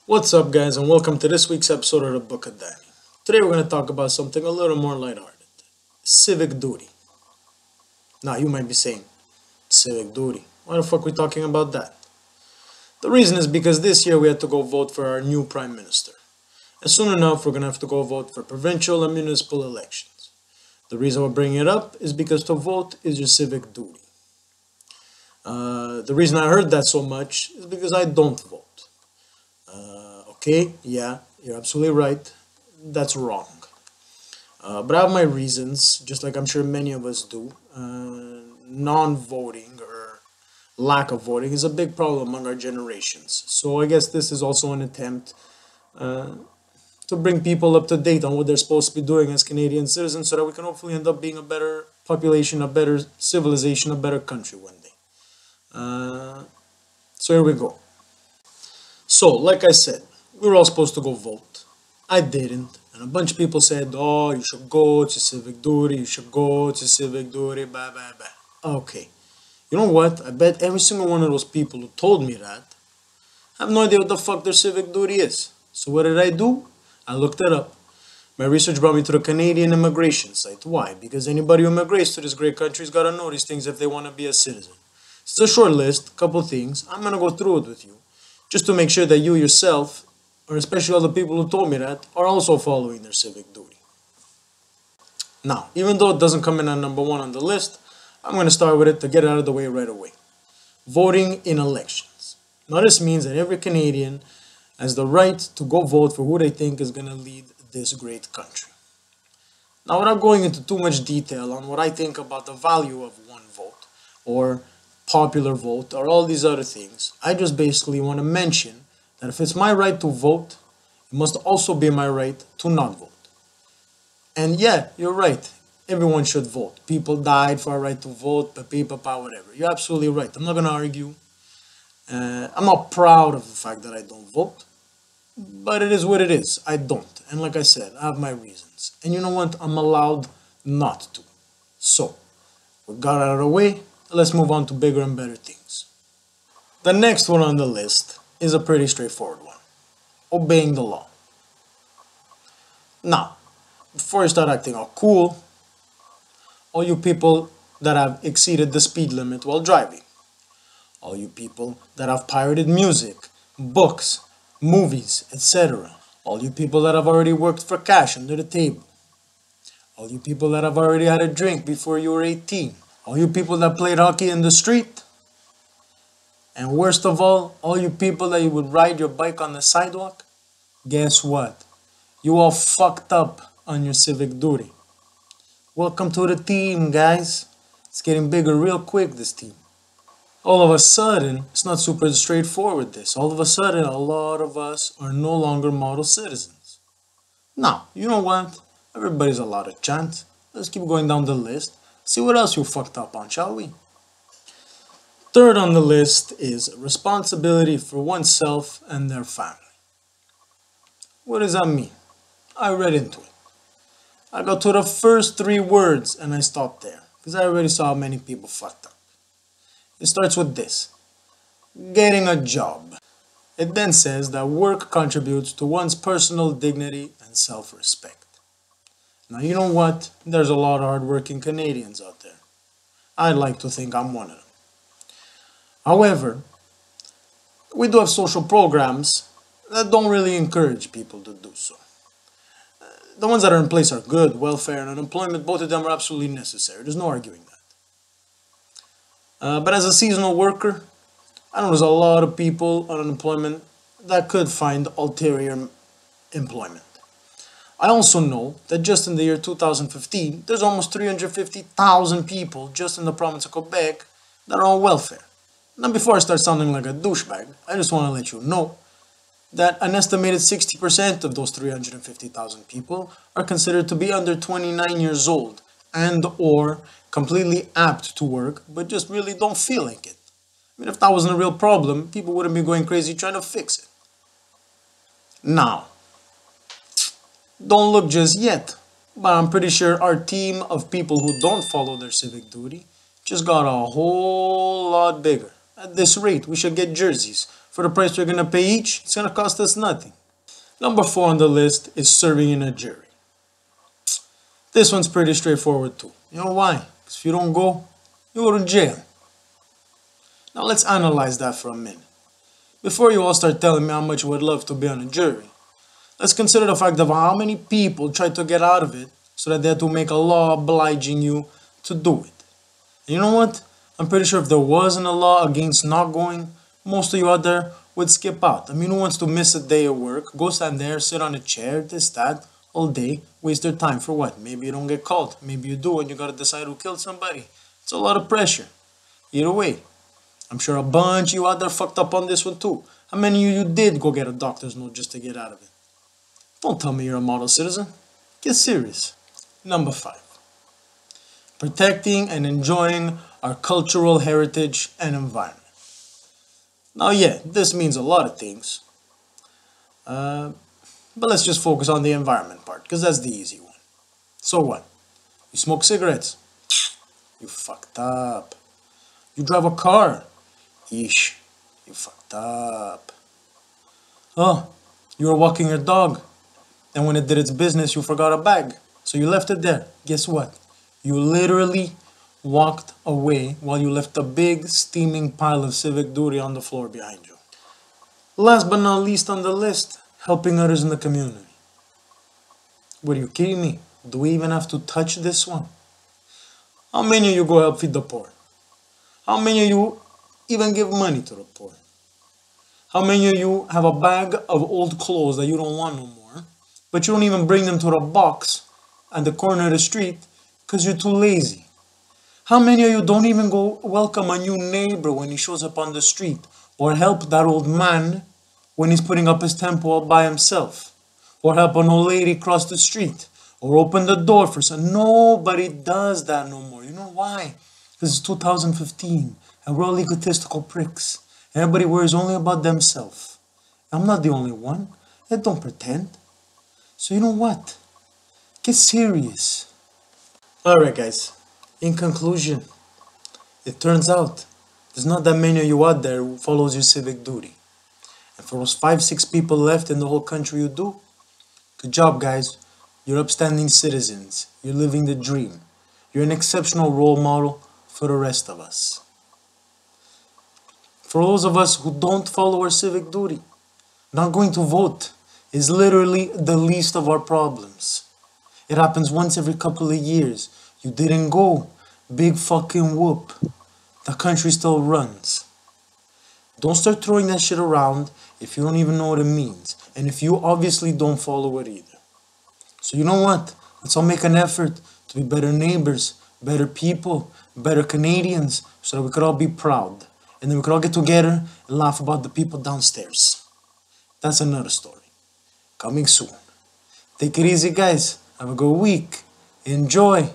What's up, guys, and welcome to this week's episode of the Book of Danny. Today, we're going to talk about something a little more lighthearted: civic duty. Now, you might be saying, civic duty? Why the fuck are we talking about that? The reason is because this year we had to go vote for our new prime minister. And soon enough, we're going to have to go vote for provincial and municipal elections. The reason we're bringing it up is because to vote is your civic duty. The reason I heard that so much is because I don't vote. Okay, yeah, you're absolutely right. That's wrong. But I have my reasons, just like I'm sure many of us do. Non-voting or lack of voting is a big problem among our generations. So I guess this is also an attempt to bring people up to date on what they're supposed to be doing as Canadian citizens so that we can hopefully end up being a better population, a better civilization, a better country one day. So here we go. So, like I said, we were all supposed to go vote. I didn't. And a bunch of people said, oh, you should go, it's your civic duty, you should go, it's your civic duty, blah, blah, blah. Okay. You know what? I bet every single one of those people who told me that have no idea what the fuck their civic duty is. So what did I do? I looked it up. My research brought me to the Canadian immigration site. Why? Because anybody who immigrates to this great country's got to know these things if they want to be a citizen. It's a short list, couple things. I'm going to go through it with you, just to make sure that you yourself, or especially all the people who told me that, are also following their civic duty. Now, even though it doesn't come in at number one on the list, I'm going to start with it to get it out of the way right away. Voting in elections. Now, this means that every Canadian has the right to go vote for who they think is going to lead this great country. Now, without going into too much detail on what I think about the value of one vote, or popular vote, or all these other things, I just basically want to mention that if it's my right to vote, it must also be my right to not vote. And yeah, you're right. Everyone should vote. People died for a right to vote, whatever. You're absolutely right. I'm not going to argue. I'm not proud of the fact that I don't vote, but it is what it is. I don't. And like I said, I have my reasons. And you know what? I'm allowed not to. So, we got out of the way. Let's move on to bigger and better things. The next one on the list is a pretty straightforward one: obeying the law. Now, before you start acting all cool, all you people that have exceeded the speed limit while driving, all you people that have pirated music, books, movies, etc., all you people that have already worked for cash under the table, all you people that have already had a drink before you were 18, all you people that played hockey in the street, and worst of all you people that you would ride your bike on the sidewalk, guess what? You all fucked up on your civic duty. Welcome to the team, guys. It's getting bigger real quick, this team. All of a sudden, it's not super straightforward this. All of a sudden, a lot of us are no longer model citizens. Now, you know what? Everybody's allowed a chance. Let's keep going down the list. See what else you fucked up on, shall we? Third on the list is responsibility for oneself and their family. What does that mean? I read into it. I got to the first three words and I stopped there because I already saw how many people fucked up. It starts with this: getting a job. It then says that work contributes to one's personal dignity and self-respect. Now, you know what? There's a lot of hardworking Canadians out there. I'd like to think I'm one of them. However, we do have social programs that don't really encourage people to do so. The ones that are in place are good. Welfare and unemployment, both of them are absolutely necessary. There's no arguing that. But as a seasonal worker, I know there's a lot of people on unemployment that could find ulterior employment. I also know that just in the year 2015, there's almost 350,000 people just in the province of Quebec that are on welfare. Now, before I start sounding like a douchebag, I just want to let you know that an estimated 60% of those 350,000 people are considered to be under 29 years old and or completely apt to work, but just really don't feel like it. I mean, if that wasn't a real problem, people wouldn't be going crazy trying to fix it. Now, don't look just yet, but I'm pretty sure our team of people who don't follow their civic duty just got a whole lot bigger. At this rate, we should get jerseys For the price we're gonna pay each, it's gonna cost us nothing. Number 4 on the list is serving in a jury. This one's pretty straightforward too. You know why? Because if you don't go, you go to jail. Now let's analyze that for a minute. Before you all start telling me how much you would love to be on a jury, let's consider the fact of how many people tried to get out of it so that they had to make a law obliging you to do it. And you know what? I'm pretty sure if there wasn't a law against not going, most of you out there would skip out. I mean, who wants to miss a day of work, go stand there, sit on a chair, this, that, all day, waste their time for what? Maybe you don't get caught. Maybe you do and you gotta decide who killed somebody. It's a lot of pressure. Either way, I'm sure a bunch of you out there fucked up on this one too. How many of you did go get a doctor's note just to get out of it? Don't tell me you're a model citizen. Get serious. Number 5. Protecting and enjoying our cultural heritage and environment. Now yeah, this means a lot of things. But let's just focus on the environment part, because that's the easy one. So what? You smoke cigarettes? You fucked up. You drive a car? Yeesh, you fucked up. Oh, you were walking your dog, and when it did its business, you forgot a bag. So you left it there. Guess what? You literally walked away while you left a big steaming pile of civic duty on the floor behind you. Last but not least on the list, helping others in the community. What, are you kidding me? Do we even have to touch this one? How many of you go help feed the poor? How many of you even give money to the poor? How many of you have a bag of old clothes that you don't want no more, but you don't even bring them to the box at the corner of the street because you're too lazy? How many of you don't even go welcome a new neighbor when he shows up on the street, or help that old man when he's putting up his temple all by himself, or help an old lady cross the street, or open the door for some? Nobody does that no more. You know why? Because it's 2015 and we're all egotistical pricks. Everybody worries only about themselves. I'm not the only one. And don't pretend. So you know what? Get serious. Alright guys, in conclusion, it turns out there's not that many of you out there who follows your civic duty. And for those 5-6 people left in the whole country who do, good job guys. You're upstanding citizens. You're living the dream. You're an exceptional role model for the rest of us. For those of us who don't follow our civic duty, not going to vote is literally the least of our problems. It happens once every couple of years. You didn't go. Big fucking whoop. The country still runs. Don't start throwing that shit around if you don't even know what it means. And if you obviously don't follow it either. So you know what? Let's all make an effort to be better neighbors, better people, better Canadians, so that we could all be proud. And then we could all get together and laugh about the people downstairs. That's another story. Coming soon. Take it easy, guys. Have a good week. Enjoy.